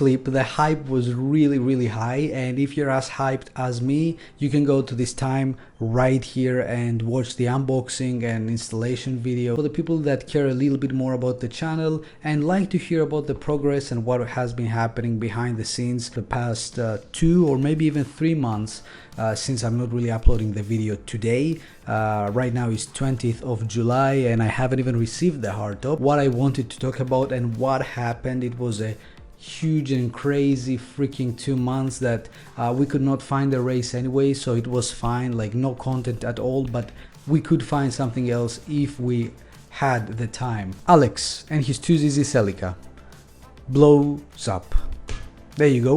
clip, the hype was really high, and if you're as hyped as me, you can go to this time right here and watch the unboxing and installation video. For the people that care a little bit more about the channel and like to hear about the progress and what has been happening behind the scenes the past 2 or maybe even 3 months, since I'm not really uploading the video today. Right now is 20th of July and I haven't even received the hardtop. What I wanted to talk about and what happened, it was a huge and crazy freaking 2 months that we could not find the race anyway, so it was fine, like no content at all, but we could find something else if we had the time. Alex and his 2ZZ Celica blows up. There you go.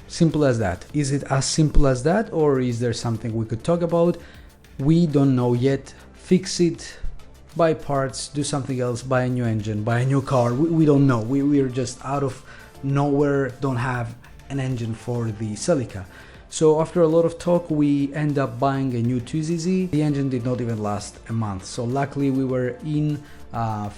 Simple as that. Is it as simple as that, or is there something we could talk about? We don't know yet. Fix it, buy parts, do something else, buy a new engine, buy a new car. We don't know. We're just out of nowhere, don't have an engine for the Celica. So after a lot of talk, we end up buying a new 2ZZ. The engine did not even last a month. So luckily we were in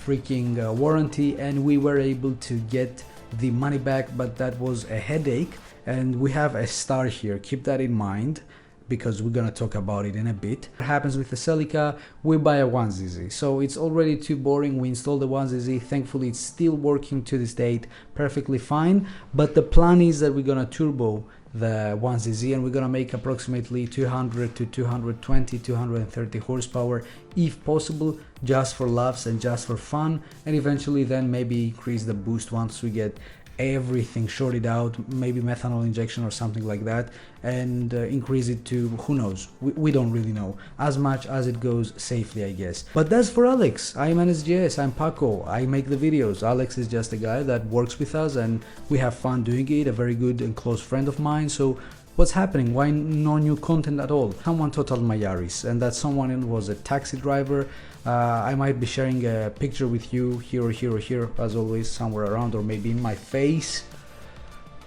freaking warranty and we were able to get the money back, but that was a headache. And we have a star here, keep that in mind, because we're gonna talk about it in a bit. What happens with the Celica, we buy a 1ZZ, so it's already too boring. We installed the 1ZZ, thankfully it's still working to this date perfectly fine, but the plan is that we're gonna turbo the 1ZZ and we're gonna make approximately 200 to 220, 230 horsepower if possible, just for laughs and just for fun, and eventually then maybe increase the boost once we get everything sorted out, maybe methanol injection or something like that, and increase it to, who knows, we don't really know, as much as it goes safely, I guess. But that's for Alex. I'm NSGS, I'm Paco, I make the videos. Alex is just a guy that works with us and we have fun doing it, a very good and close friend of mine. So what's happening? Why no new content at all? Someone totaled my Yaris, and that someone was a taxi driver. I might be sharing a picture with you here or here or here, as always, somewhere around, or maybe in my face.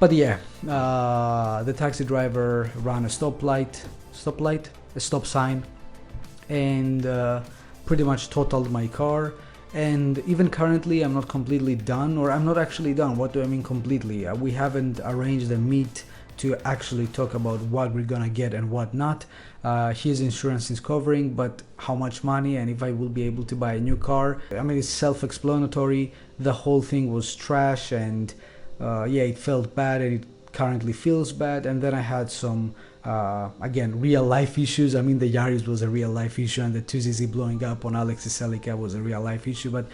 But yeah, the taxi driver ran a a stop sign, and pretty much totaled my car. And even currently I'm not completely done, or I'm not actually done. What do I mean completely? We haven't arranged a meet to actually talk about what we're gonna get and what not. His insurance is covering, but how much money and if I will be able to buy a new car. I mean, it's self-explanatory. The whole thing was trash, and yeah, it felt bad and it currently feels bad. And then I had some again, real life issues. I mean, the Yaris was a real life issue and the 2ZZ blowing up on Alex's Celica was a real life issue, but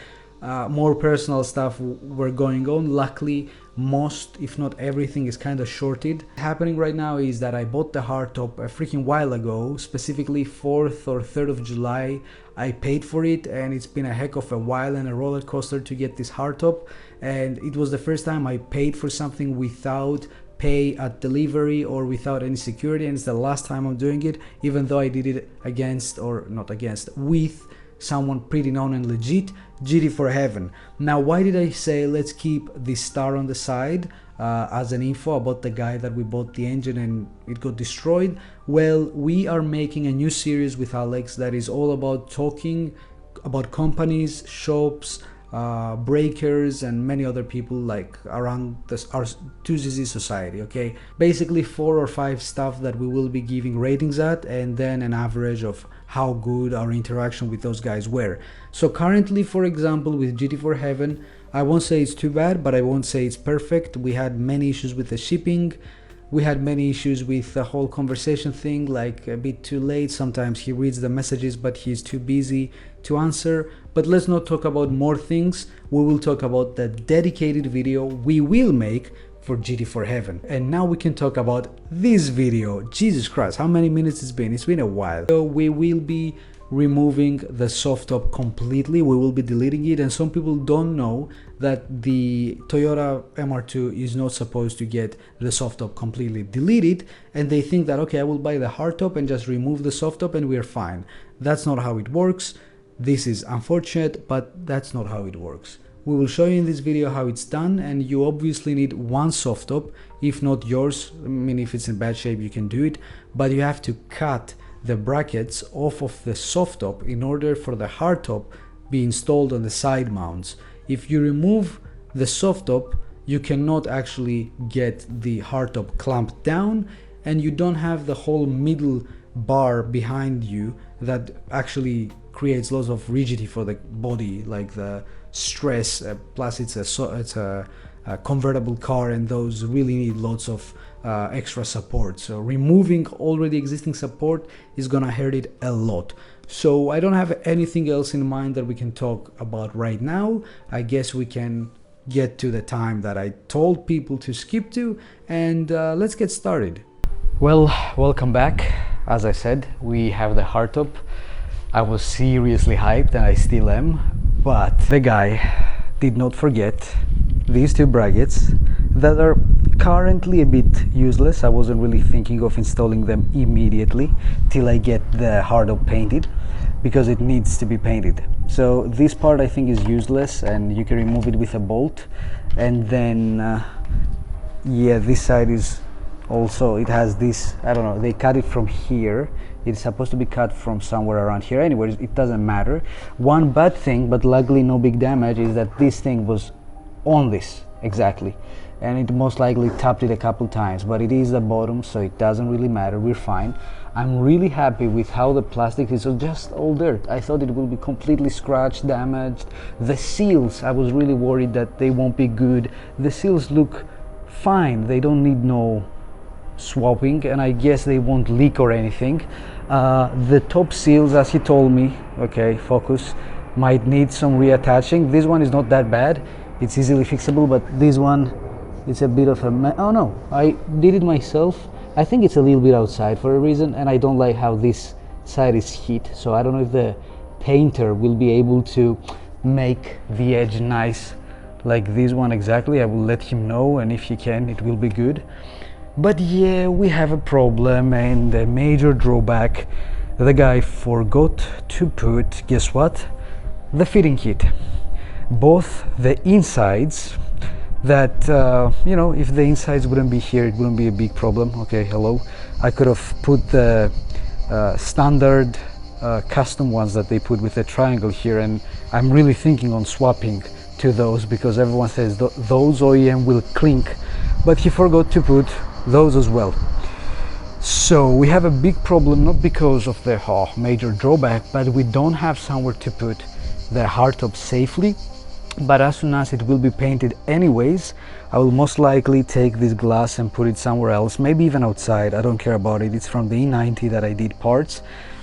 more personal stuff were going on. Luckily, most if not everything is kind of shorted. Happening right now is that I bought the hardtop a freaking while ago, specifically 4th or 3rd of July. I paid for it and it's been a heck of a while and a roller coaster to get this hardtop, and it was the first time I paid for something without pay at delivery or without any security, and it's the last time I'm doing it, even though I did it against, or not against, with someone pretty known and legit, GT for Heaven. Now, why did I say let's keep the star on the side as an info about the guy that we bought the engine and it got destroyed? Well, we are making a new series with Alex that is all about talking about companies, shops, breakers and many other people like around this, our 2ZZ society. Okay, basically 4 or 5 stuff that we will be giving ratings at, and then an average of how good our interaction with those guys were. So currently, for example, with GT for Heaven, I won't say it's too bad, but I won't say it's perfect. We had many issues with the shipping. We had many issues with the whole conversation thing, like a bit too late. Sometimes he reads the messages, but he's too busy to answer. But let's not talk about more things. We will talk about the dedicated video we will make for GT for Heaven. And now we can talk about this video. Jesus Christ, how many minutes it's been? It's been a while. So we will be removing the soft top completely. We will be deleting it, and some people don't know that the Toyota MR2 is not supposed to get the soft top completely deleted, and they think that, okay, I will buy the hardtop and just remove the soft top and we're fine. That's not how it works. This is unfortunate, but that's not how it works. We will show you in this video how it's done, and you obviously need one soft top, if not yours. I mean, if it's in bad shape you can do it, but you have to cut the brackets off of the soft top in order for the hardtop be installed on the side mounts. If you remove the soft top, you cannot actually get the hardtop clamped down, and you don't have the whole middle bar behind you that actually creates lots of rigidity for the body, like the stress. Plus it's a convertible car, and those really need lots of extra support. So removing already existing support is gonna hurt it a lot. So I don't have anything else in mind that we can talk about right now. I guess we can get to the time that I told people to skip to, and let's get started. Well, welcome back. As I said, we have the hardtop. I was seriously hyped, and I still am, but the guy did not forget these two brackets that are currently a bit useless. I wasn't really thinking of installing them immediately till I get the hardtop painted, because it needs to be painted. So this part I think is useless, and you can remove it with a bolt. And then yeah, this side is also, it has this, I don't know, they cut it from here. It's supposed to be cut from somewhere around here. Anyways, it doesn't matter. One bad thing, but luckily no big damage, is that this thing was on this exactly, and it most likely tapped it a couple times, but it is the bottom, so it doesn't really matter. We're fine. I'm really happy with how the plastic is. So just all dirt. I thought it would be completely scratched, damaged. The seals, I was really worried that they won't be good. The seals look fine. They don't need no swapping, and I guess they won't leak or anything. The top seals, as he told me, okay, focus, might need some reattaching. This one is not that bad. It's easily fixable, but this one, it's a bit of a oh no, I did it myself. I think it's a little bit outside for a reason, and I don't like how this side is hit, so I don't know if the painter will be able to make the edge nice like this one exactly. I will let him know, and if he can, it will be good. But yeah, we have a problem, and a major drawback. The guy forgot to put, guess what? The fitting kit. Both the insides, that you know, if the insides wouldn't be here, it wouldn't be a big problem. Okay, hello, I could have put the standard custom ones that they put with the triangle here, and I'm really thinking on swapping to those, because everyone says those OEM will clink, but he forgot to put those as well. So we have a big problem, not because of the major drawback, but we don't have somewhere to put the hardtop safely. But as soon as it will be painted anyways, I will most likely take this glass and put it somewhere else, maybe even outside. I don't care about it. It's from the E90 that I did parts,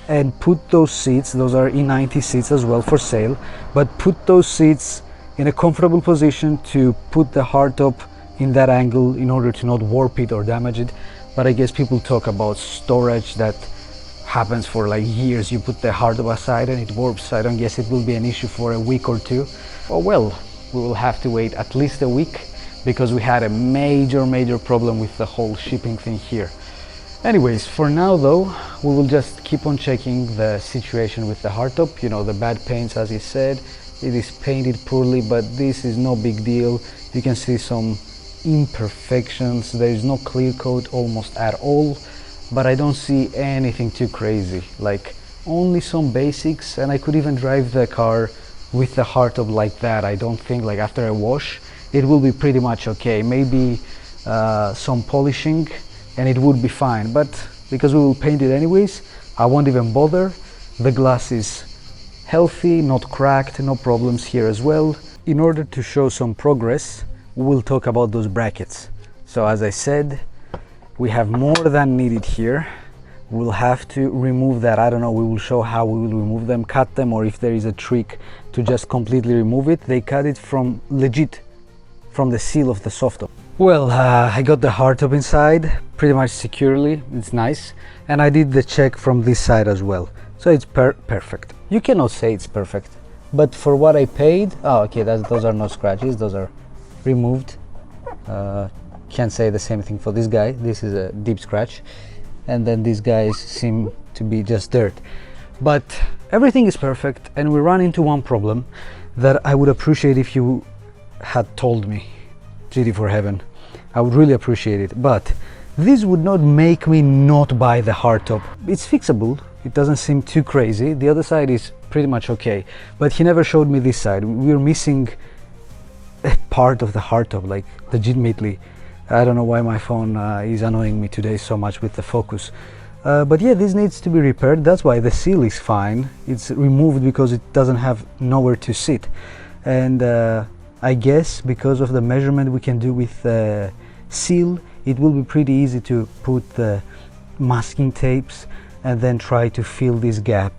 and put those seats, those are E90 seats as well for sale, but put those seats in a comfortable position to put the hardtop in that angle in order to not warp it or damage it. But I guess people talk about storage that happens for like years. You put the hardtop aside and it warps. I don't guess it will be an issue for a week or two. Oh well, we will have to wait at least a week, because we had a major problem with the whole shipping thing here. Anyways, for now though, we will just keep on checking the situation with the hardtop. You know, the bad paints, as he said, it is painted poorly, but this is no big deal. You can see some imperfections. There is no clear coat almost at all, but I don't see anything too crazy, like only some basics. And I could even drive the car with the hardtop like that. I don't think, like after a wash, it will be pretty much okay. Maybe some polishing and it would be fine, but because we will paint it anyways, I won't even bother. The glass is healthy, not cracked, no problems here as well. In order to show some progress, we will talk about those brackets. So as I said, we have more than needed here. We'll have to remove that. I don't know, we will show how we will remove them, cut them, or if there is a trick to just completely remove it. They cut it from legit from the seal of the softtop. Well, I got the hardtop inside pretty much securely. It's nice, and I did the check from this side as well, so it's perfect. You cannot say it's perfect, but for what I paid, oh okay, those are no scratches, those are removed. Can't say the same thing for this guy. This is a deep scratch, and then these guys seem to be just dirt. But everything is perfect, and we run into one problem that I would appreciate if you had told me. GD for heaven, I would really appreciate it. But this would not make me not buy the hardtop. It's fixable, it doesn't seem too crazy. The other side is pretty much okay, but he never showed me this side. We're missing part of the hardtop, like legitimately. I don't know why my phone is annoying me today so much with the focus. But yeah, this needs to be repaired. That's why the seal is fine. It's removed because it doesn't have nowhere to sit. And I guess because of the measurement we can do with the seal, it will be pretty easy to put the masking tapes and then try to fill this gap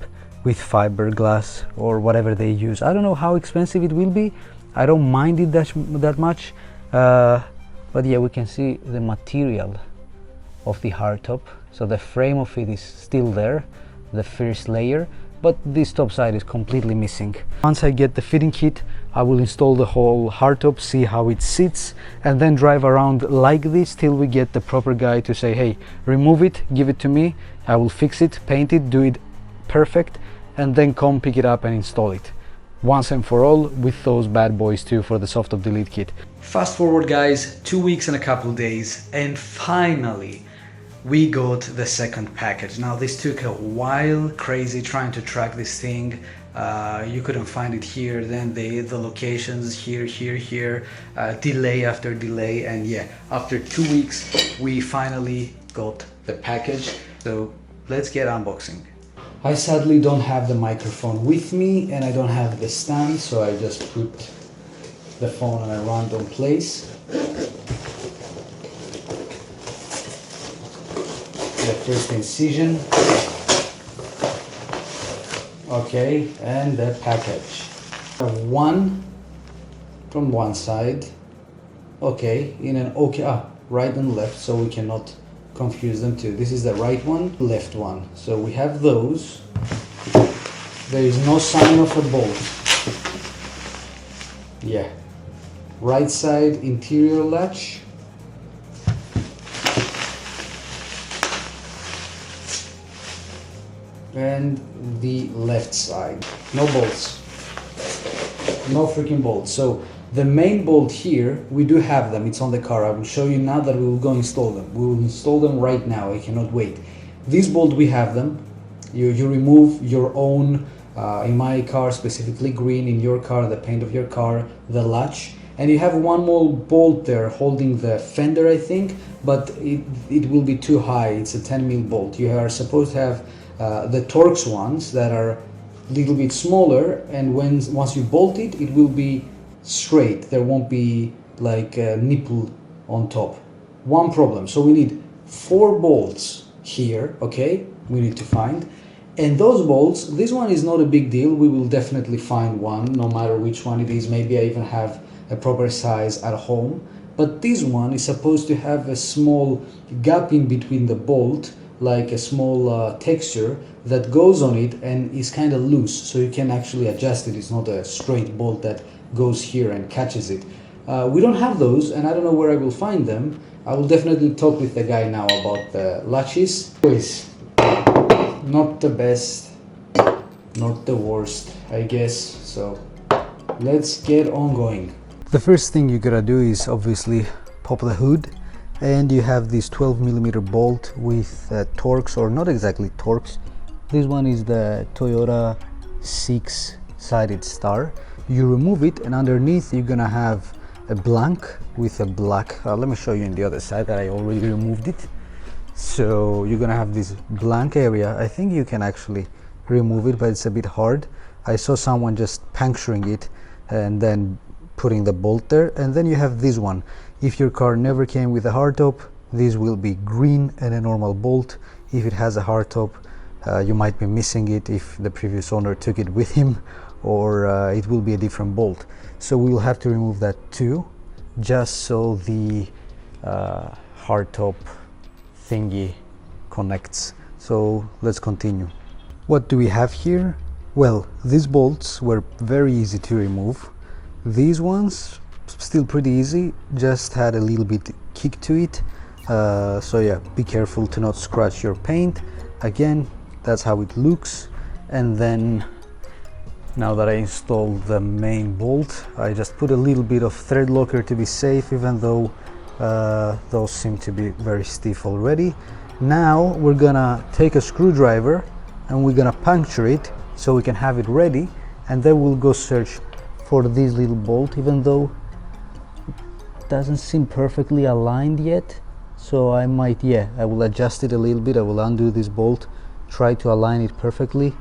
with fiberglass or whatever they use. I don't know how expensive it will be. I don't mind it that much. But yeah, we can see the material of the hardtop. So the frame of it is still there, the first layer, but this top side is completely missing. Once I get the fitting kit, I will install the whole hardtop, see how it sits, and then drive around like this till we get the proper guy to say, hey, remove it, give it to me, I will fix it, paint it, do it perfect, and then come pick it up and install it once and for all with those bad boys too for the soft top delete kit. Fast forward guys, 2 weeks and a couple days, and finally we got the second package. Now this took a while, crazy trying to track this thing. You couldn't find it here, then the locations here, delay after delay, and yeah, after 2 weeks we finally got the package. So let's get unboxing. I sadly don't have the microphone with me and I don't have the stand, so I just put the phone in a random place. The first incision. Okay, and the package. One from one side. Okay, in an right and left, so we cannot confuse them too. This is the right one, left one. So we have those. There is no sign of a bolt. Yeah. Right side interior latch. And the left side. No bolts. No freaking bolts. So the main bolt here, we do have them, it's on the car. I will show you now that we will go install them. We will install them right now, I cannot wait. This bolt, we have them. You remove your own, in my car specifically green, in your car, the paint of your car, the latch. And you have one more bolt there holding the fender, I think, but it will be too high, it's a 10mm bolt. You are supposed to have the Torx ones that are a little bit smaller, and once you bolt it, it will be straight. There won't be like a nipple on top. One problem, so we need 4 bolts here, okay, we need to find. And those bolts, this one is not a big deal, we will definitely find one no matter which one it is. Maybe I even have a proper size at home, but this one is supposed to have a small gap in between the bolt, like a small texture that goes on it and is kind of loose, so you can actually adjust it. It's not a straight bolt that goes here and catches it. We don't have those, and I don't know where I will find them. I will definitely talk with the guy now about the latches. Anyways, not the best, not the worst, I guess, so let's get on going. The first thing you gotta do is obviously pop the hood, and you have this 12mm bolt with Torx, or not exactly Torx. This one is the Toyota 6-sided star. You remove it, and underneath you're gonna have a blank with a black, let me show you on the other side that I already removed it. So you're gonna have this blank area. I think you can actually remove it, but it's a bit hard. I saw someone just puncturing it and then putting the bolt there. And then you have this one. If your car never came with a hardtop, this will be green and a normal bolt. If it has a hardtop, you might be missing it if the previous owner took it with him, or it will be a different bolt. So we will have to remove that too, just so the hardtop thingy connects. So let's continue. What do we have here? Well, these bolts were very easy to remove. These ones still pretty easy, just had a little bit kick to it. So yeah, be careful to not scratch your paint. Again, that's how it looks. And then now that I installed the main bolt, I just put a little bit of thread locker to be safe, even though those seem to be very stiff already. Now we're gonna take a screwdriver and we're gonna puncture it so we can have it ready, and then we'll go search for this little bolt, even though doesn't seem perfectly aligned yet, so I might, I will adjust it a little bit. I will undo this bolt, try to align it perfectly,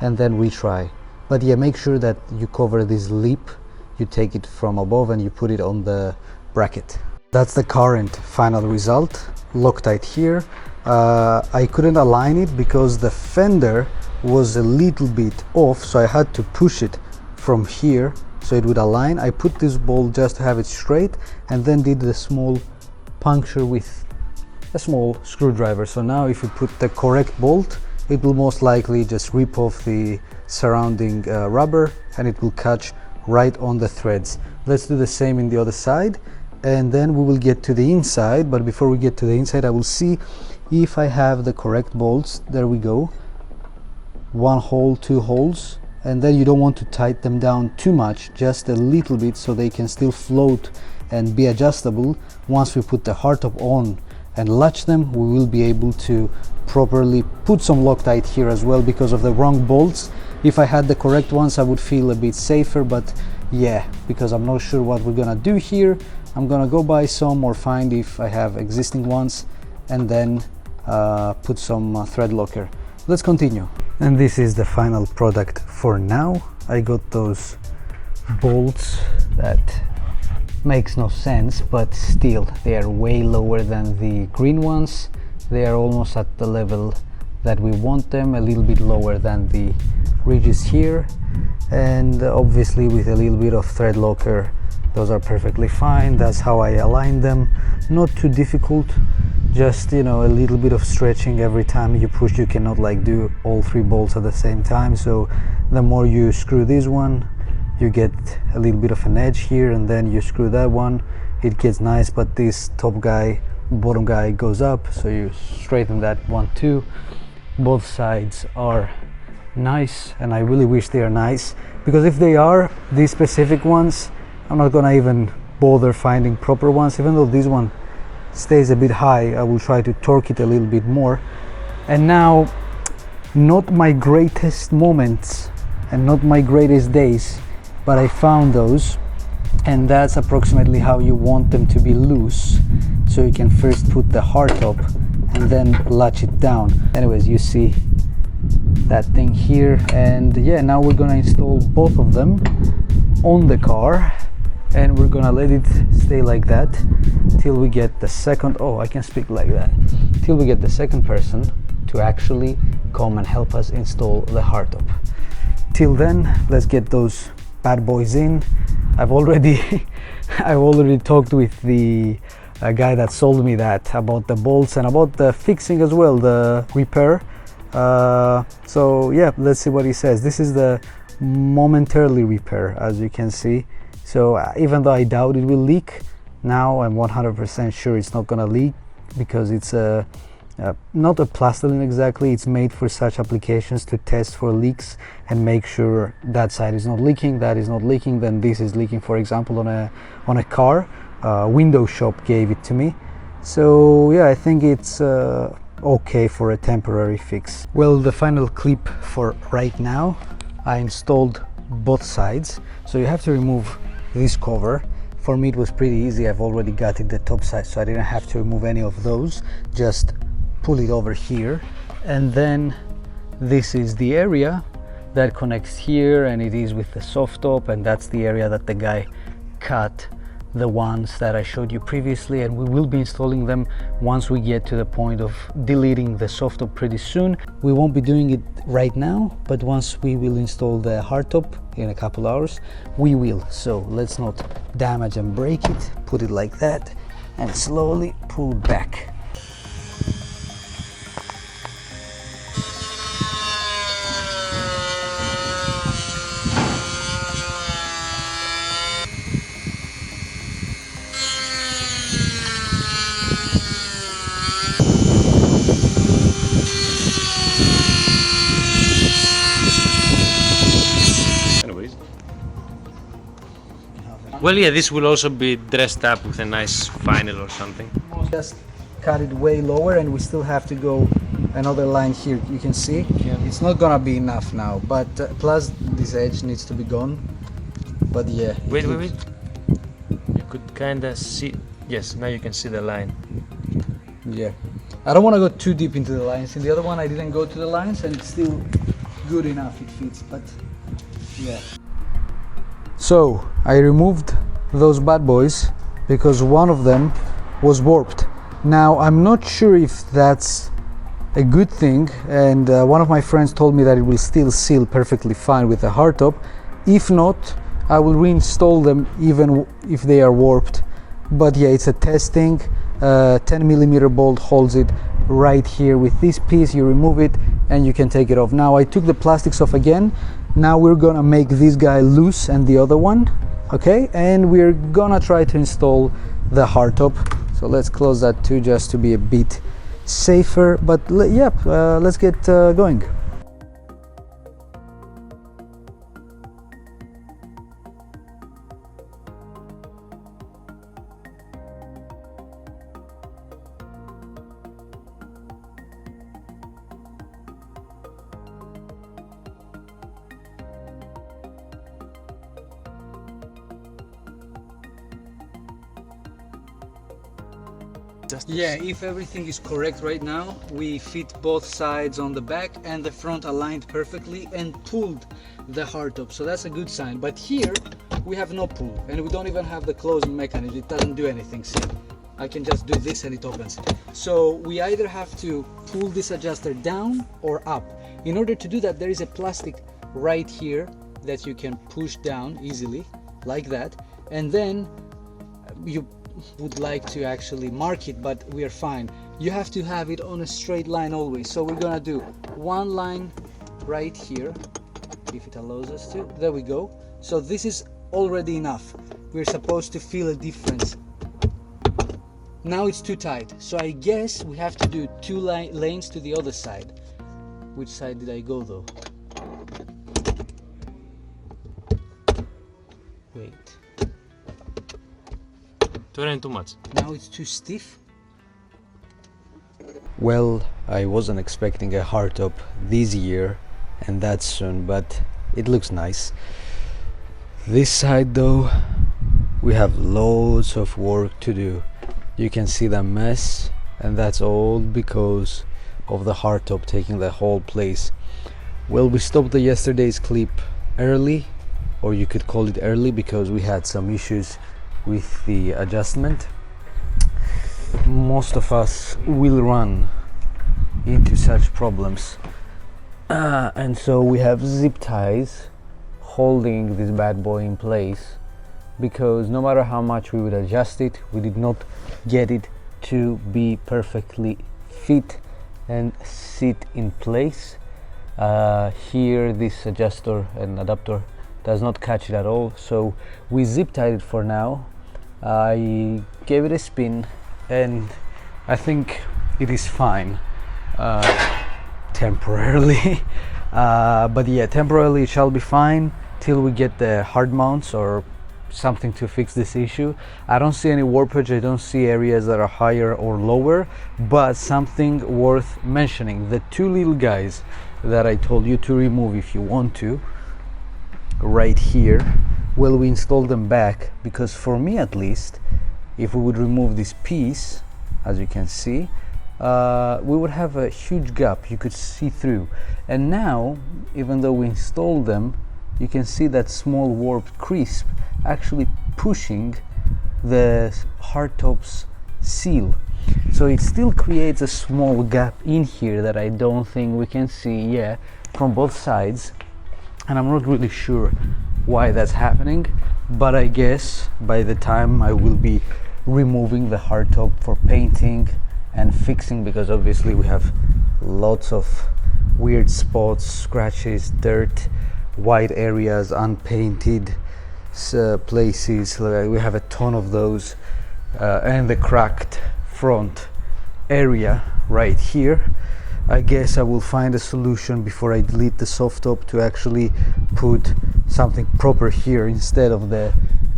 and then retry. But yeah, make sure that you cover this lip, you take it from above and you put it on the bracket. That's the current final result. Loctite here. I couldn't align it because the fender was a little bit off, so I had to push it from here so it would align. I put this bolt just to have it straight and then did the small puncture with a small screwdriver. So now if you put the correct bolt, it will most likely just rip off the surrounding rubber and it will catch right on the threads. Let's do the same in the other side, and then we will get to the inside. But before we get to the inside, I will see if I have the correct bolts. There we go, 1 hole, 2 holes, and then you don't want to tighten them down too much, just a little bit, so they can still float and be adjustable. Once we put the hardtop on and latch them, we will be able to properly put some Loctite here as well. Because of the wrong bolts, if I had the correct ones, I would feel a bit safer, but yeah, because I'm not sure what we're gonna do here, I'm gonna go buy some or find if I have existing ones and then put some thread locker. Let's continue. And this is the final product for now. I got those bolts that makes no sense, but still they are way lower than the green ones. They are almost at the level that we want them, a little bit lower than the ridges here, and obviously with a little bit of thread locker, those are perfectly fine. That's how I align them. Not too difficult, just, you know, a little bit of stretching every time you push. You cannot like do all 3 bolts at the same time, so the more you screw this one, you get a little bit of an edge here, and then you screw that one, it gets nice. But this top guy, bottom guy goes up, so you straighten that one too. Both sides are nice, and I really wish they are nice, because if they are, these specific ones, I'm not gonna even bother finding proper ones. Even though this one stays a bit high, I will try to torque it a little bit more. And now, not my greatest moments and not my greatest days, but I found those, and that's approximately how you want them to be loose. So you can first put the hardtop and then latch it down. Anyways, you see that thing here, and yeah, now we're gonna install both of them on the car, and we're gonna let it stay like that till we get the second, I can speak like that, till we get the second person to actually come and help us install the hardtop. Till then, let's get those bad boys in. I've already talked with the guy that sold me that about the bolts and about the fixing as well, the repair. So yeah, let's see what he says. This is the momentarily repair, as you can see. So even though I doubt it will leak, now I'm 100% sure it's not gonna leak, because it's not a plastiline exactly. It's made for such applications, to test for leaks and make sure that side is not leaking, that is not leaking, then this is leaking. For example, on a car, window shop gave it to me. So yeah, I think it's okay for a temporary fix. Well, the final clip for right now, I installed both sides. So you have to remove this cover. For me it was pretty easy. I've already got it the top side, so I didn't have to remove any of those. Just pull it over here, and then this is the area that connects here, and it is with the soft top, and that's the area that the guy cut the ones that I showed you previously, and we will be installing them once we get to the point of deleting the soft top pretty soon. We won't be doing it right now, but once we will install the hardtop in a couple hours, we will. So let's not damage and break it. Put it like that and slowly pull back. Well, yeah, this will also be dressed up with a nice vinyl or something. Just cut it way lower, and we still have to go another line here. You can see it's not gonna be enough now, but plus this edge needs to be gone. But yeah. Wait. You could kinda see. Yes, now you can see the line. Yeah, I don't want to go too deep into the lines. In the other one I didn't go to the lines and it's still good enough, it fits, but yeah. So I removed those bad boys because one of them was warped. Now I'm not sure if that's a good thing, and one of my friends told me that it will still seal perfectly fine with the hardtop. If not, I will reinstall them even if they are warped. But yeah, it's a testing. 10mm bolt holds it right here. With this piece you remove it and you can take it off. Now I took the plastics off again. Now we're gonna make this guy loose and the other one, okay, and we're gonna try to install the hardtop. So let's close that too, just to be a bit safer. But yeah, let's get going. Yeah, if everything is correct right now, we fit both sides on the back and the front aligned perfectly and pulled the hardtop, so that's a good sign. But here we have no pull and we don't even have the closing mechanism. It doesn't do anything. See, I can just do this and it opens. So we either have to pull this adjuster down or up. In order to do that, there is a plastic right here that you can push down easily like that, and then you would like to actually mark it, but we are fine. You have to have it on a straight line always. So we're gonna do one line right here, if it allows us to. There we go. So this is already enough. We're supposed to feel a difference. Now it's too tight, so I guess we have to do two lanes to the other side. Which side did I go though? Wait. Too much. Now it's too stiff. Well, I wasn't expecting a hardtop this year and that soon, but it looks nice. This side though, we have loads of work to do. You can see the mess, and that's all because of the hardtop taking the whole place. Well, we stopped the yesterday's clip early, or you could call it early, because we had some issues with the adjustment. Most of us will run into such problems, and so we have zip ties holding this bad boy in place, because no matter how much we would adjust it, we did not get it to be perfectly fit and sit in place. Here this adjuster and adapter does not catch it at all, so we zip tied it for now. I gave it a spin and I think it is fine temporarily. But yeah, temporarily it shall be fine till we get the hard mounts or something to fix this issue. I don't see any warpage, I don't see areas that are higher or lower, but something worth mentioning: the two little guys that I told you to remove if you want to, right here, well, we installed them back because, for me at least, if we would remove this piece, as you can see, we would have a huge gap you could see through. And now, even though we installed them, you can see that small warped crisp actually pushing the hardtop's seal. So it still creates a small gap in here that I don't think we can see from both sides, and I'm not really sure why that's happening, but I guess by the time I will be removing the hardtop for painting and fixing, because obviously we have lots of weird spots, scratches, dirt, white areas, unpainted places, we have a ton of those, and the cracked front area right here. I guess I will find a solution before I delete the soft top to actually put something proper here instead of the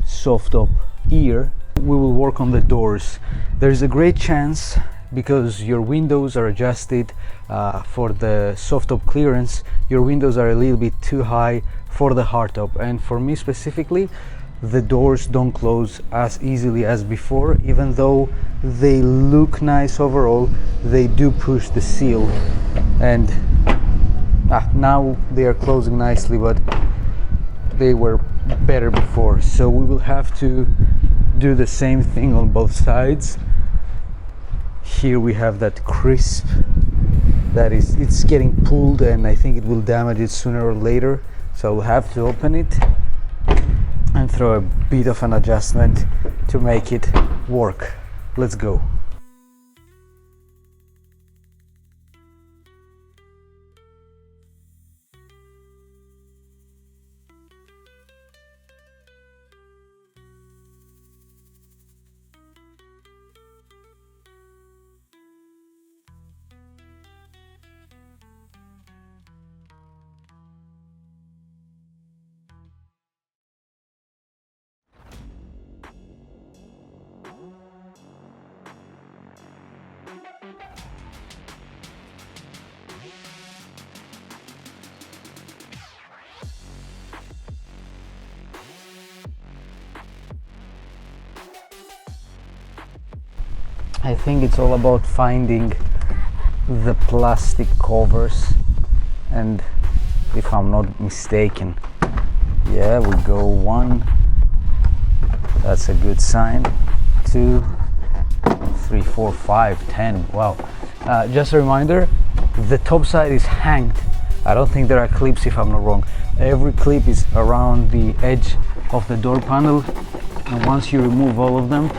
soft top here. We will work on the doors. There's a great chance, because your windows are adjusted for the soft top clearance, your windows are a little bit too high for the hardtop, and for me specifically, the doors don't close as easily as before. Even though they look nice overall, they do push the seal, and now they are closing nicely, but they were better before. So we will have to do the same thing on both sides. Here we have that crisp that it's getting pulled, and I think it will damage it sooner or later, so I'll have to open it and throw a bit of an adjustment to make it work. Let's go. I think it's all about finding the plastic covers, and if I'm not mistaken, yeah, we go 1, that's a good sign, 2, 3, 4, 5, 10. Wow. Just a reminder, the top side is hanged. I don't think there are clips, if I'm not wrong. Every clip is around the edge of the door panel, and once you remove all of them,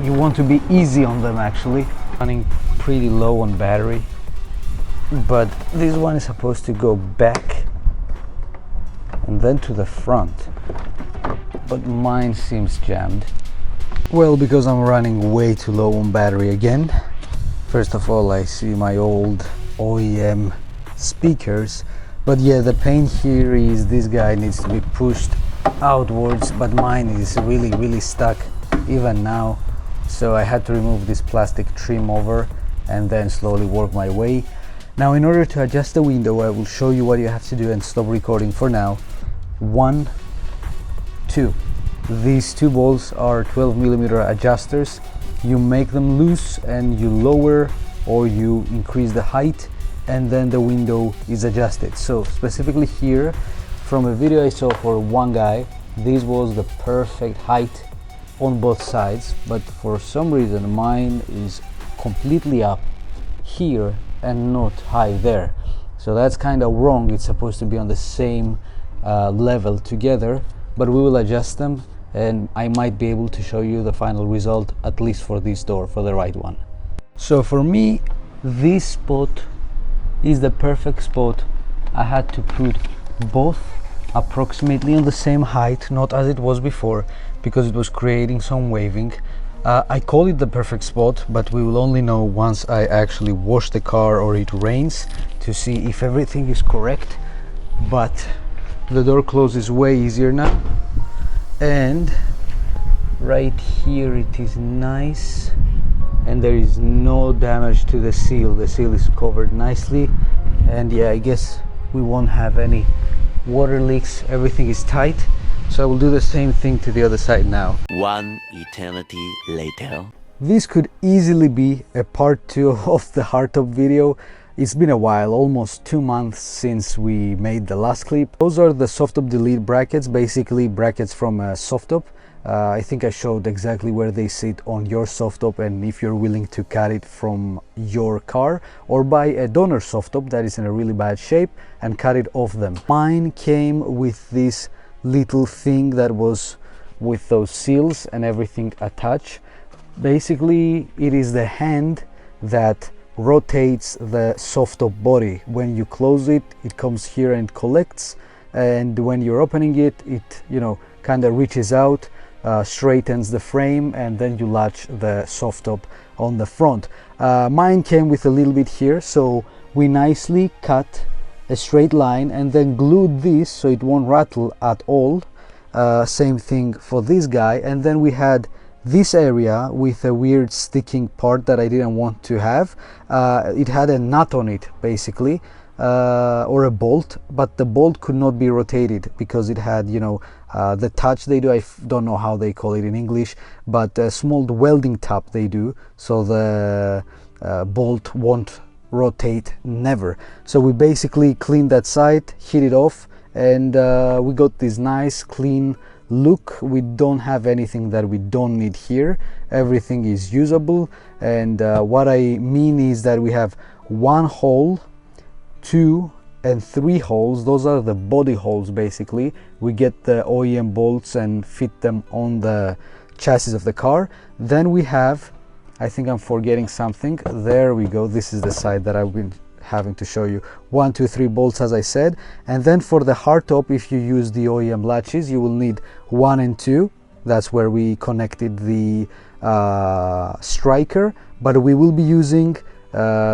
you want to be easy on them. Actually running pretty low on battery, but this one is supposed to go back and then to the front, but mine seems jammed. Well, because I'm running way too low on battery again. First of all, I see my old OEM speakers, but yeah, the pain here is this guy needs to be pushed outwards, but mine is really stuck even now, so I had to remove this plastic trim over and then slowly work my way. Now, in order to adjust the window, I will show you what you have to do and stop recording for now. 1, 2. These two bolts are 12mm adjusters. You make them loose and you lower or you increase the height, and then the window is adjusted. So specifically here, from a video I saw for one guy, this was the perfect height on both sides, but for some reason mine is completely up here and not high there, so that's kind of wrong. It's supposed to be on the same level together, but we will adjust them and I might be able to show you the final result, at least for this door, for the right one. So for me, this spot is the perfect spot. I had to put both approximately on the same height, not as it was before, because it was creating some waving. I call it the perfect spot, but we will only know once I actually wash the car or it rains to see if everything is correct. But the door closes way easier now, and right here it is nice, and there is no damage to the seal. The seal is covered nicely, and yeah, I guess we won't have any water leaks. Everything is tight. So I will do the same thing to the other side now. 1 eternity later. This could easily be a part 2 of the hardtop video. It's been a while, almost 2 months since we made the last clip. Those are the softtop delete brackets, basically brackets from a softtop. I think I showed exactly where they sit on your softtop, and if you're willing to cut it from your car or buy a donor softtop that is in a really bad shape and cut it off them. Mine came with this little thing that was with those seals and everything attached. Basically, it is the hand that rotates the softtop body. When you close it, it comes here and collects, and when you're opening it, it kind of reaches out, straightens the frame, and then you latch the softtop on the front. Mine came with a little bit here, so we nicely cut a straight line and then glued this so it won't rattle at all. Same thing for this guy, and then we had this area with a weird sticking part that I didn't want to have. It had a nut on it basically, or a bolt, but the bolt could not be rotated because it had, you know, the touch they do. I don't know how they call it in English, but a small welding tab they do, so the bolt won't rotate, never. So we basically cleaned that side, hit it off, and we got this nice clean look. We don't have anything that we don't need here. Everything is usable, and what I mean is that we have one hole, 2 and 3 holes. Those are the body holes. Basically we get the OEM bolts and fit them on the chassis of the car. Then we have, I think I'm forgetting something, there we go, this is the side that I've been having to show you. 1, 2, 3 bolts, as I said. And then for the hardtop, if you use the OEM latches, you will need 1 and 2. That's where we connected the striker, but we will be using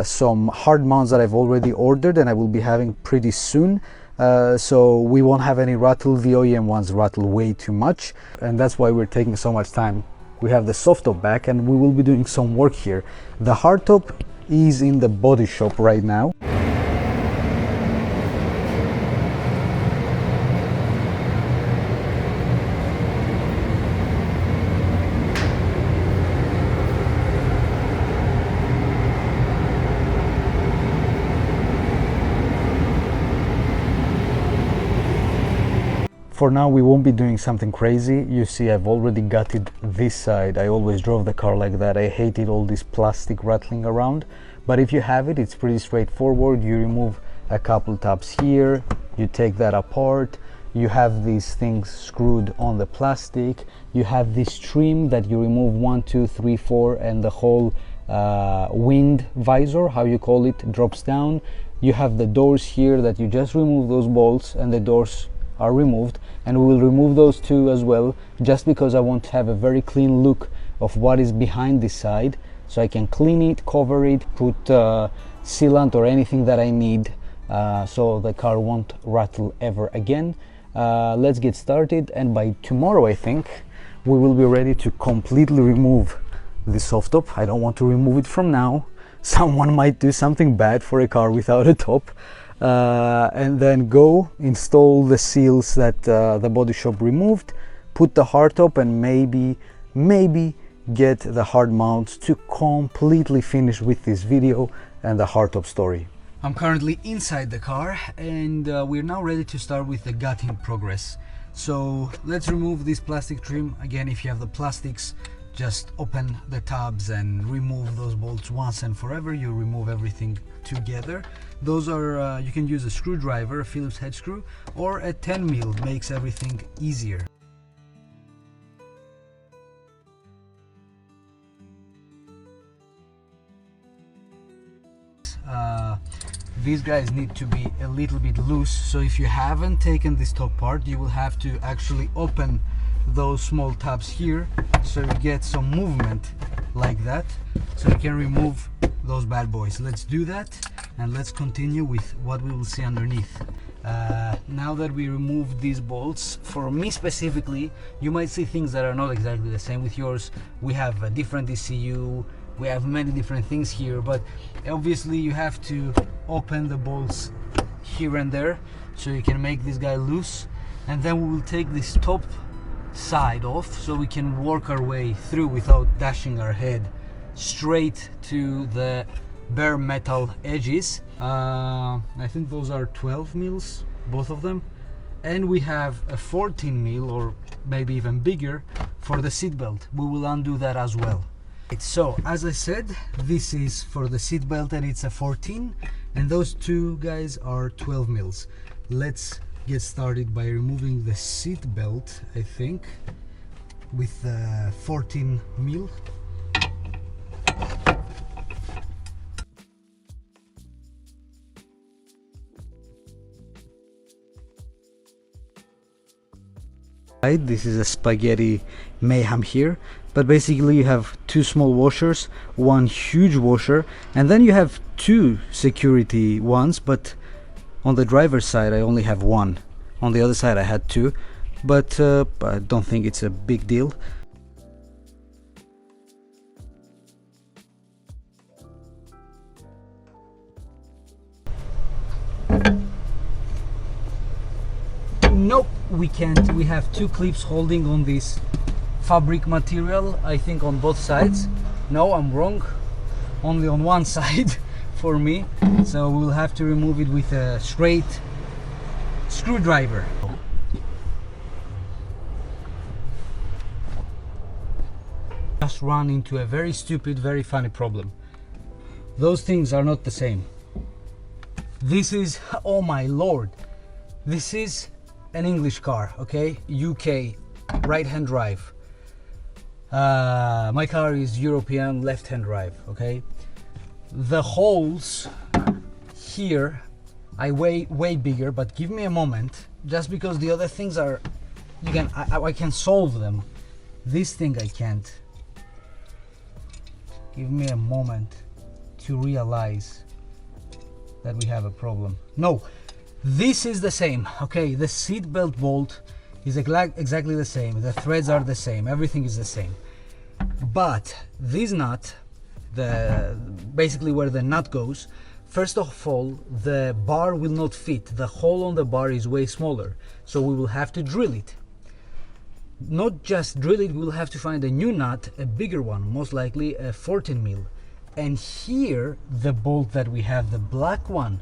some hard mounts that I've already ordered and I will be having pretty soon, so we won't have any rattle. The OEM ones rattle way too much, and that's why we're taking so much time. We have the soft top back and we will be doing some work here. The hard top is in the body shop right now. For now we won't be doing something crazy. You see, I've already gutted this side. I always drove the car like that. I hated all this plastic rattling around, but if you have it, it's pretty straightforward. You remove a couple tabs here, you take that apart, you have these things screwed on the plastic, you have this trim that you remove 1, 2, 3, 4, and the whole wind visor, how you call it, drops down. You have the doors here that you just remove those bolts and the doors are removed, and we will remove those too as well, just because I want to have a very clean look of what is behind this side, so I can clean it, cover it, put sealant or anything that I need, so the car won't rattle ever again. Let's get started, and by tomorrow I think we will be ready to completely remove the soft top. I don't want to remove it from now. Someone might do something bad for a car without a top. And then go install the seals that the body shop removed, put the hardtop, and maybe get the hard mounts to completely finish with this video and the hardtop story. I'm currently inside the car, and we're now ready to start with the gutting progress. So let's remove this plastic trim. Again, if you have the plastics, just open the tabs and remove those bolts once and forever. You remove everything together. Those are you can use a screwdriver, a Phillips head screw, or a 10 mil, makes everything easier. These guys need to be a little bit loose, so if you haven't taken this top part, you will have to actually open those small tabs here, so you get some movement like that, so you can remove those bad boys. Let's do that, and let's continue with what we will see underneath. Now that we removed these bolts, for me specifically, you might see things that are not exactly the same with yours. We have a different ECU, we have many different things here, but obviously you have to open the bolts here and there so you can make this guy loose, and then we will take this top side off so we can work our way through without dashing our head straight to the bare metal edges. I think those are 12 mils, both of them, and we have a 14 mil or maybe even bigger for the seat belt. We will undo that as well. So as I said, this is for the seat belt and it's a 14, and those two guys are 12 mils. Let's get started by removing the seat belt, I think, with the 14 mil. This is a spaghetti mayhem here, but basically you have two small washers, one huge washer, and then you have two security ones, but on the driver's side I only have one. On the other side I had two, but I don't think it's a big deal. we can't. We have two clips holding on this fabric material, I think on both sides. No, I'm wrong, only on one side for me, so we'll have to remove it with a straight screwdriver. Just run into a very stupid, very funny problem. Those things are not the same. This is, oh my lord, this is an English car, okay, UK right-hand drive. My car is European left-hand drive, okay. The holes here are way bigger, but give me a moment, just because the other things are, I can solve them. This thing I can't. Give me a moment to realize that we have a problem. No, this is the same, okay. The seat belt bolt is exactly the same, the threads are the same, everything is the same, but this nut, basically where the nut goes, first of all, the bar will not fit. The hole on the bar is way smaller, so we will have to drill it. Not just drill it, we'll have to find a new nut, a bigger one, most likely a 14 mil. And here, the bolt that we have, the black one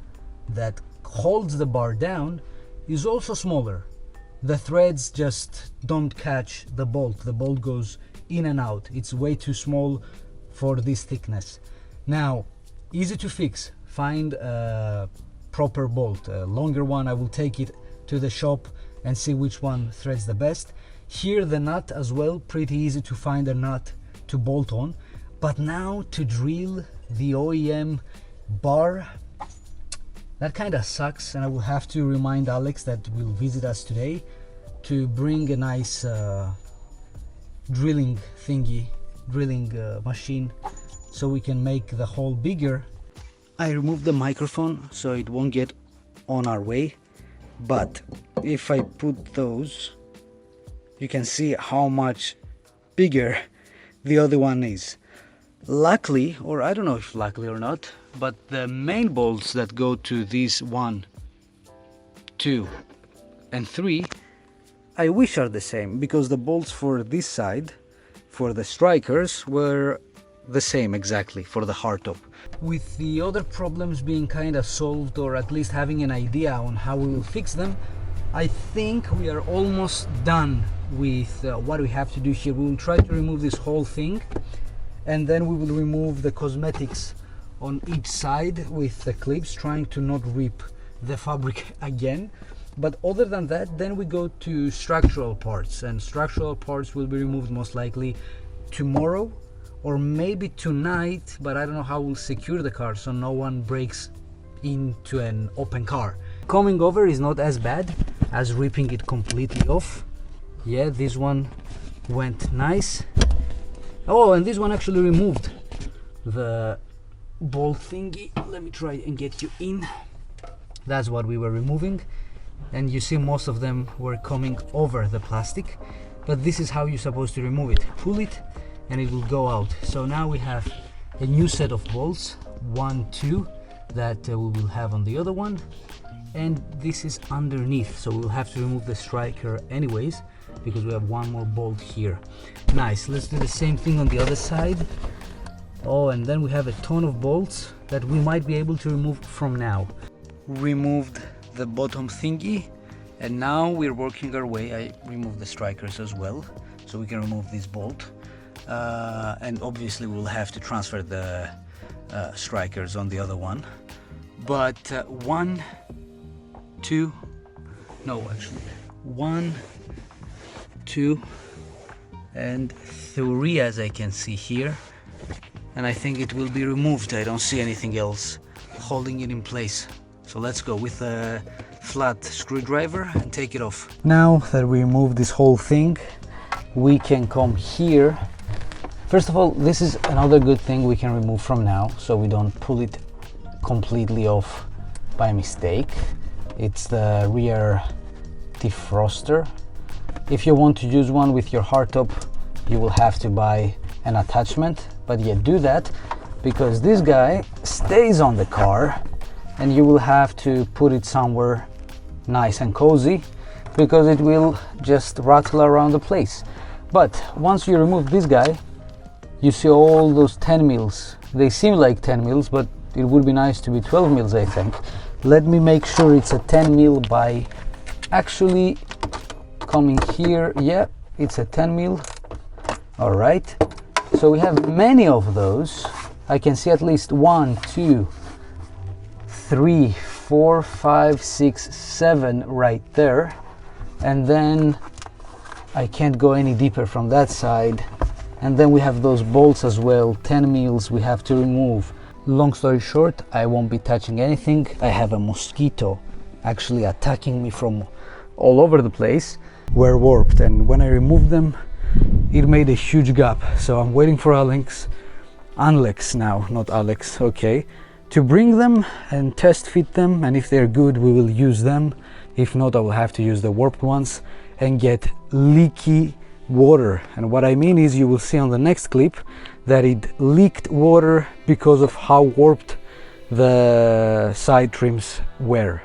that holds the bar down, is also smaller. The threads just don't catch the bolt. The bolt goes in and out. It's way too small for this thickness. Now, easy to fix. Find a proper bolt, a longer one. I will take it to the shop and see which one threads the best. Here the nut as well, pretty easy to find a nut to bolt on. But now to drill the OEM bar, that kind of sucks, and I will have to remind Alex that will visit us today to bring a nice drilling machine so we can make the hole bigger. I removed the microphone so it won't get on our way, but if I put those, you can see how much bigger the other one is. Luckily, or I don't know if luckily or not, but the main bolts that go to these 1, 2 and 3, I wish are the same, because the bolts for this side, for the strikers, were the same exactly for the hardtop. With the other problems being kind of solved, or at least having an idea on how we will fix them, I think we are almost done with what we have to do here. We will try to remove this whole thing, and then we will remove the cosmetics on each side with the clips, trying to not rip the fabric again. But other than that, then we go to structural parts, and structural parts will be removed most likely tomorrow or maybe tonight, but I don't know how we'll secure the car so no one breaks into an open car. Coming over is not as bad as ripping it completely off. Yeah, this one went nice. Oh, and this one actually removed the bolt thingy. Let me try and get you in. That's what we were removing, and you see most of them were coming over the plastic, but this is how you're supposed to remove it. Pull it and it will go out. So now we have a new set of bolts, 1, 2, that we will have on the other one, and this is underneath, so we'll have to remove the striker anyways because we have one more bolt here. Nice. Let's do the same thing on the other side. Oh, and then we have a ton of bolts that we might be able to remove from now. Removed the bottom thingy, and now we're working our way. I removed the strikers as well, so we can remove this bolt, and obviously we'll have to transfer the strikers on the other one. But 1, 2, no, actually 1, 2 and 3, as I can see here, and I think it will be removed. I don't see anything else holding it in place, so let's go with a flat screwdriver and take it off. Now that we removed this whole thing, we can come here. First of all, this is another good thing we can remove from now, so we don't pull it completely off by mistake. It's the rear defroster. If you want to use one with your hardtop, you will have to buy an attachment, but yeah, do that because this guy stays on the car and you will have to put it somewhere nice and cozy. because it will just rattle around the place. But once you remove this guy, you see all those 10 mils. They seem like 10 mils, but it would be nice to be 12 mils, I think. Let me make sure it's a 10 mil by actually coming here. Yeah, it's a 10 mil. All right, so we have many of those. I can see at least 1, 2, 3, 4, 5, 6, 7 right there, and then I can't go any deeper from that side. And then we have those bolts as well, 10 mils we have to remove. Long story short, I won't be touching anything. I have a mosquito actually attacking me from all over the place. We're warped, and when I removed them, it made a huge gap. So I'm waiting for Alex now, not Alex, okay, to bring them and test fit them, and if they're good we will use them. If not, I will have to use the warped ones and get leaky water. And what I mean is, you will see on the next clip that it leaked water because of how warped the side trims were.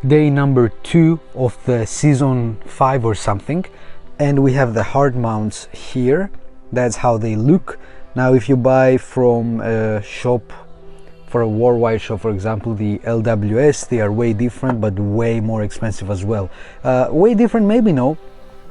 Day number 2 of the season 5 or something, and we have the hard mounts here. That's how they look. Now if you buy from a shop, for a worldwide shop, for example, the LWS, they are way different, but way more expensive as well. Way different, maybe no.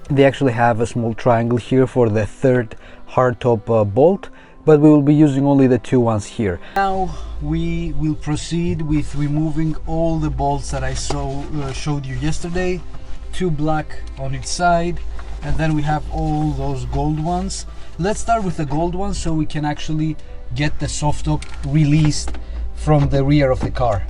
They actually have a small triangle here for the third hardtop bolt, but we will be using only the 2 ones here. Now we will proceed with removing all the bolts that I showed you yesterday. 2 black on each side, and then we have all those gold ones. Let's start with the gold ones so we can actually get the soft top released from the rear of the car.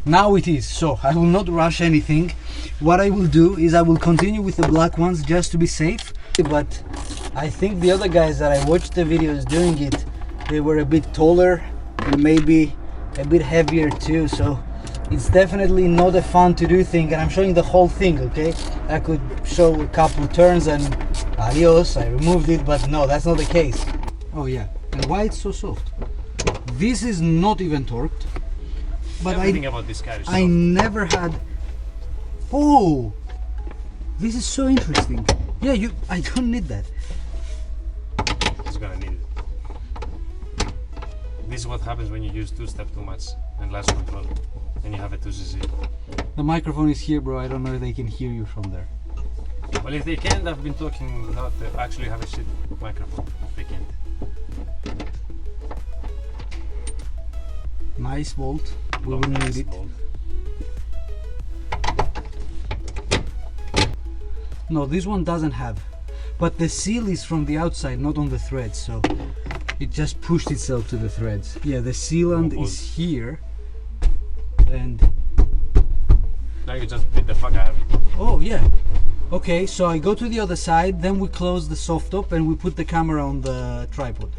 Now it is. So I will not rush anything. What I will do is I will continue with the black ones just to be safe, but I think the other guys that I watched the videos doing it, they were a bit taller and maybe a bit heavier too, so it's definitely not a fun to do thing. And I'm showing the whole thing, okay? I could show a couple turns and adios, I removed it, but no, that's not the case. Oh yeah, and why it's so soft? This is not even torqued. But everything about this car is I never had. Oh, this is so interesting. Yeah, I don't need that. It's gonna need it. This is what happens when you use two-step too much and less control, and you have a 2cc. The microphone is here, bro. I don't know if they can hear you from there. Well, if they can't, I've been talking without actually have a shit microphone. If they can't. Nice bolt. We will need it. Bolt. No, this one doesn't have, but the seal is from the outside, not on the threads, so it just pushed itself to the threads. Yeah, the sealant is here, and now you just beat the fuck out of it. oh yeah. Okay, so I go to the other side, then we close the soft top and we put the camera on the tripod.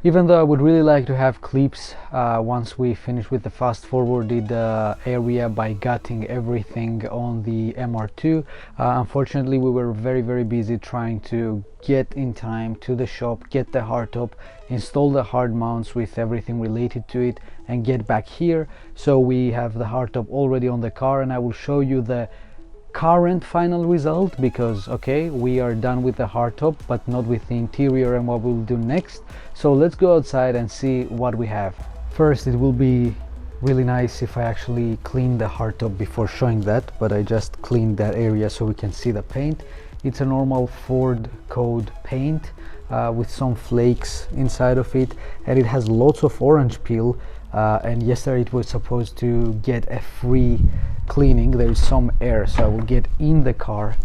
Even though I would really like to have clips once we finish with the fast forwarded area by gutting everything on the MR2, unfortunately we were very busy trying to get in time to the shop, get the hardtop, install the hard mounts with everything related to it, and get back here. So we have the hardtop already on the car, and I will show you the current final result, because okay, we are done with the hardtop but not with the interior and what we'll do next. So let's go outside and see what we have. First, it will be really nice if I actually clean the hardtop before showing that, but I just cleaned that area so we can see the paint. It's a normal Ford code paint with some flakes inside of it, and it has lots of orange peel, and yesterday it was supposed to get a free cleaning. There is some air, so I will get in the car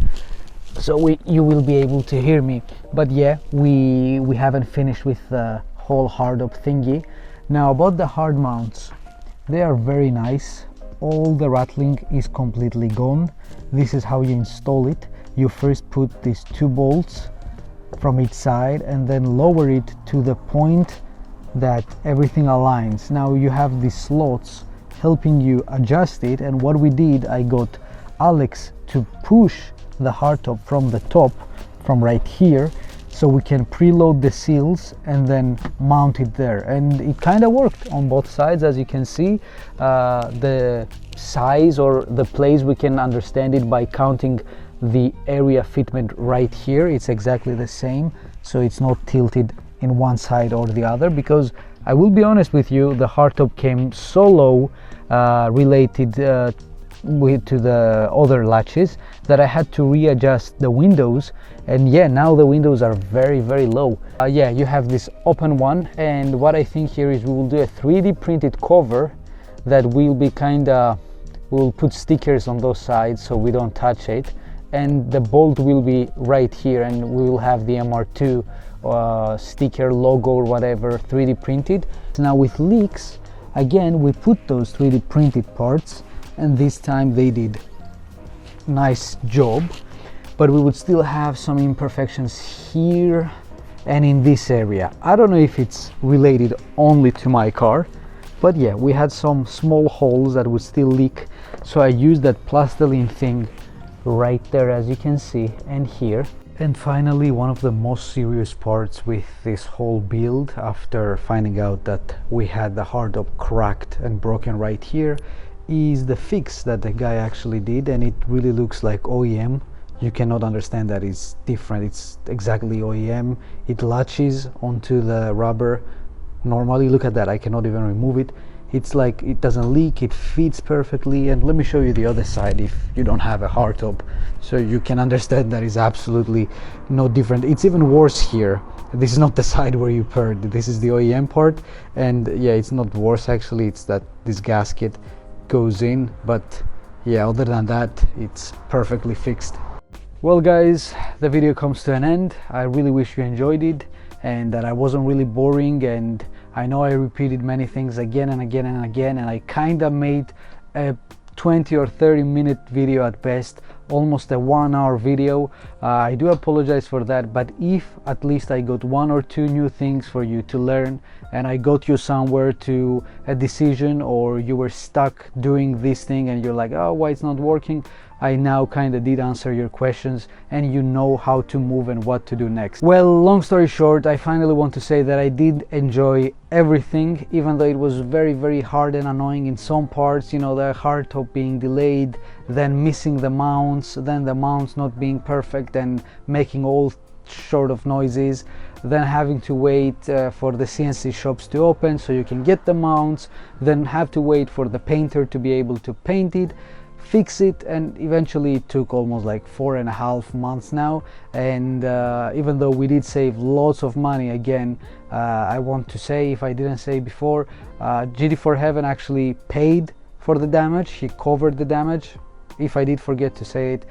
so you will be able to hear me. But yeah, we haven't finished with the whole hardtop thingy. Now about the hard mounts, they are very nice. All the rattling is completely gone. This is how you install it. You first put these 2 bolts from each side and then lower it to the point that everything aligns. Now you have these slots helping you adjust it, and what we did, I got Alex to push the hardtop from the top, from right here, so we can preload the seals and then mount it there, and it kind of worked on both sides. As you can see, the size or the place, we can understand it by counting the area fitment right here. It's exactly the same, so it's not tilted in one side or the other, because I will be honest with you, the hardtop came so low related to the other latches that I had to readjust the windows, and yeah, now the windows are very low. Yeah, you have this open one, and what I think here is we will do a 3D printed cover that will be we'll put stickers on those sides so we don't touch it, and the bolt will be right here, and we will have the MR2 sticker, logo or whatever 3D printed. Now with leaks, again we put those 3D printed parts, and this time they did nice job, but we would still have some imperfections here and in this area. I don't know if it's related only to my car, but yeah, we had some small holes that would still leak, so I used that plastiline thing right there, as you can see, and here. And finally, one of the most serious parts with this whole build, after finding out that we had the hardtop cracked and broken right here, is the fix that the guy actually did, and it really looks like OEM. You cannot understand that it's different. It's exactly OEM. It latches onto the rubber normally. Look at that, I cannot even remove it. It's like it doesn't leak, it fits perfectly. And let me show you the other side if you don't have a hardtop, so you can understand that is absolutely no different. It's even worse here. This is not the side where you paired, this is the OEM part, and yeah, it's not worse actually, it's that this gasket goes in, but yeah, other than that, it's perfectly fixed. Well guys, the video comes to an end. I really wish you enjoyed it and that I wasn't really boring, and I know I repeated many things again and again and again, and I kind of made a 20 or 30 minute video at best, almost a 1 hour video. I do apologize for that, but if at least I got 1 or 2 new things for you to learn, and I got you somewhere to a decision, or you were stuck doing this thing and you're like, oh, why it's not working, I now kind of did answer your questions and you know how to move and what to do next. Well, long story short, I finally want to say that I did enjoy everything, even though it was very hard and annoying in some parts, you know, the hardtop being delayed, then missing the mounts, then the mounts not being perfect and making all sort of noises, then having to wait for the CNC shops to open so you can get the mounts, then have to wait for the painter to be able to paint it, fix it, and eventually it took almost like 4.5 months now. And even though we did save lots of money, again, I want to say, if I didn't say before, GT4 Heaven actually paid for the damage. He covered the damage. If I did forget to say it,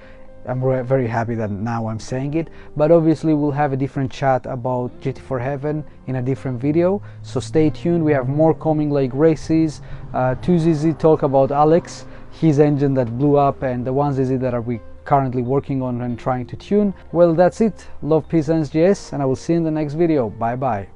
I'm very happy that now I'm saying it, but obviously we'll have a different chat about GT4 Heaven in a different video, so stay tuned. We have more coming, like races, 2ZZ talk about Alex, his engine that blew up, and the 1ZZ that we currently working on and trying to tune. Well, that's it. Love, peace and SGS, and I will see you in the next video. Bye bye.